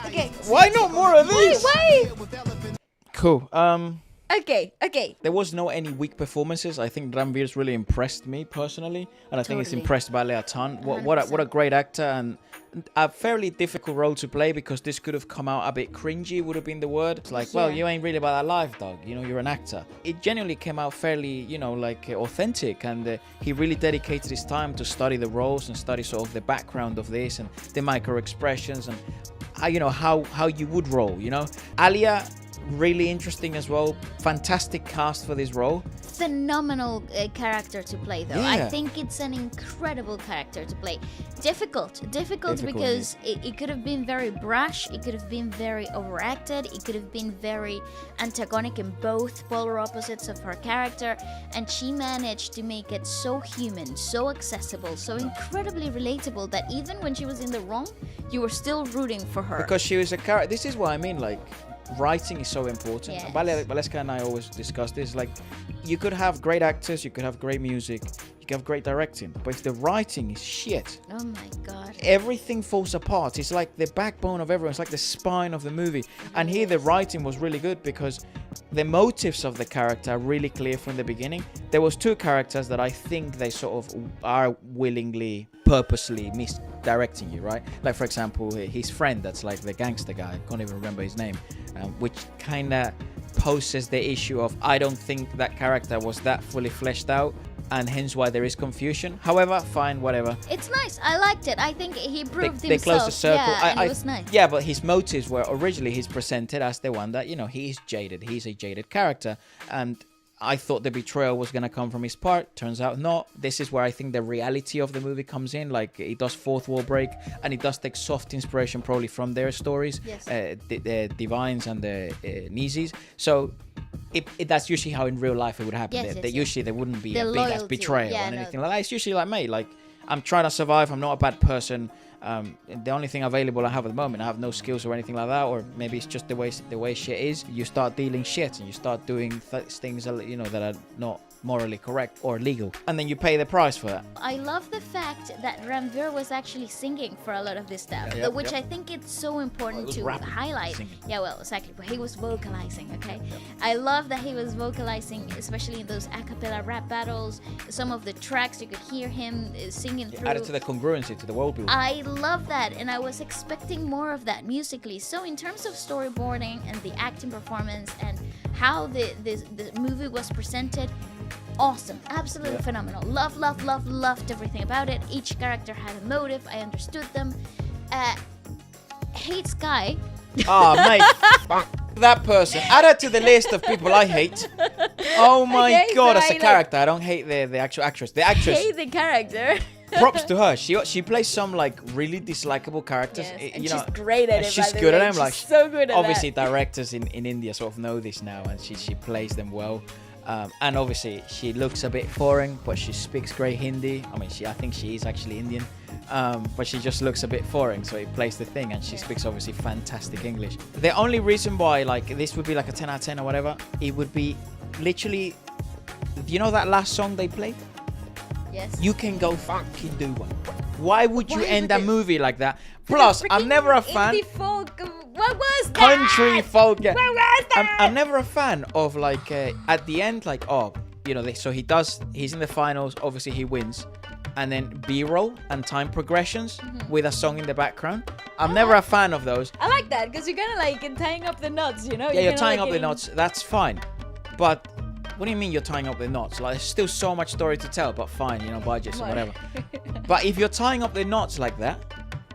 Okay. Why not more of these? Why? Cool. Okay. There was no any weak performances. I think Ranveer's really impressed me personally, and I think it's Totally. impressed Bale a ton. What a great actor, and a fairly difficult role to play, because this could have come out a bit cringy, would have been the word. It's like, well, you ain't really about that life, dog. You know, you're an actor. It genuinely came out fairly, authentic, and he really dedicated his time to study the roles and study sort of the background of this and the micro expressions and how you would roll. Alia, really interesting as well. Fantastic cast for this role. Phenomenal character to play, though. Yeah. I think it's an incredible character to play. Difficult because it could have been very brash, it could have been very overacted, it could have been very antagonic in both polar opposites of her character, and she managed to make it so human, so accessible, so incredibly relatable that even when she was in the wrong, you were still rooting for her. Because she was a character. This is what I mean, like, writing is so important. Yes. Waleska and I always discuss this. Like, you could have great actors, you could have great music, you could have great directing, but if the writing is shit, oh my god, everything falls apart. It's like the backbone of everyone. It's like the spine of the movie. And here the writing was really good because the motives of the character are really clear from the beginning. There was two characters that I think they sort of are willingly, purposely misdirecting you, right? Like, for example, his friend that's like the gangster guy, I can't even remember his name, which kind of poses the issue of, I don't think that character was that fully fleshed out, and hence why there is confusion. However, fine, whatever. it's nice. I liked it. I think he proved They himself. closed the circle. Yeah, and it was nice. Yeah, but his motives were originally he's presented as the one that, he is jaded. He's a jaded character. And I thought the betrayal was going to come from his part. Turns out not. This is where I think the reality of the movie comes in. Like, it does fourth wall break, and it does take soft inspiration probably from their stories. Yes. The Divines and the Nizis. So that's usually how in real life it would happen. Yes, Usually there wouldn't be The a big ass loyalty. betrayal Yeah, or no. anything like that. It's usually like me. Like, I'm trying to survive. I'm not a bad person. The only thing available I have at the moment, I have no skills or anything like that, or maybe it's just the way shit is. You start dealing shit and you start doing things that are not morally correct or legal, and then you pay the price for that. I love the fact that Ranveer was actually singing for a lot of this stuff, which I think it's so important was to rapping, highlight. singing. Yeah, well, exactly. But he was vocalizing, okay? I love that he was vocalizing, especially in those a cappella rap battles. Some of the tracks, you could hear him singing through. Added to the congruency, to the world building. I love that, and I was expecting more of that musically. So in terms of storyboarding and the acting performance and how the movie was presented, awesome, absolutely phenomenal. Loved everything about it. Each character had a motive. I understood them. Hate Sky. Ah, mate. That person. Add her to the list of people I hate. Oh my Okay, god, so as a character. I don't hate the actual actress. The actress. Hate the character. Props to her. She plays some like really dislikable characters. Yes, and you she's know, great at and it. she's by the good way. at them. Like, She's so good at obviously that. directors in India sort of know this now, and she plays them well. And obviously she looks a bit foreign, but she speaks great Hindi. I mean, I think she is actually Indian, but she just looks a bit foreign, so it plays the thing, and she speaks obviously fantastic English. The only reason why like this would be like a 10 out of 10 or whatever, it would be literally, that last song they played? Yes. You can go fucking do one. Why would you Why end would a they- movie like that? Plus, I'm never a fan. Indie folk. What was that? Country folk. Yeah. What was that? I'm never a fan of like at the end, like, so he's in the finals, obviously he wins, and then B-roll and time progressions with a song in the background. I'm never a fan of those. I like that because you're kind of like tying up the knots, Yeah, you're tying up the knots. That's fine, but what do you mean you're tying up the knots? Like, there's still so much story to tell, but fine, budgets or whatever. But if you're tying up the knots like that,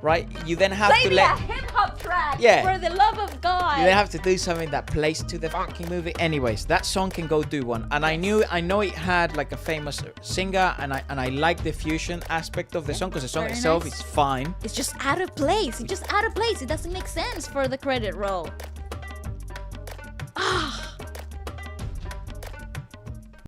right, you then have Play to me let. a hip hop track. Yeah. For the love of God. You then have to do something that plays to the fucking movie. Anyways, that song can go do one. And I know it had like a famous singer, and I like the fusion aspect of the song, because the song Very itself nice. is fine. It's just out of place. It doesn't make sense for the credit roll.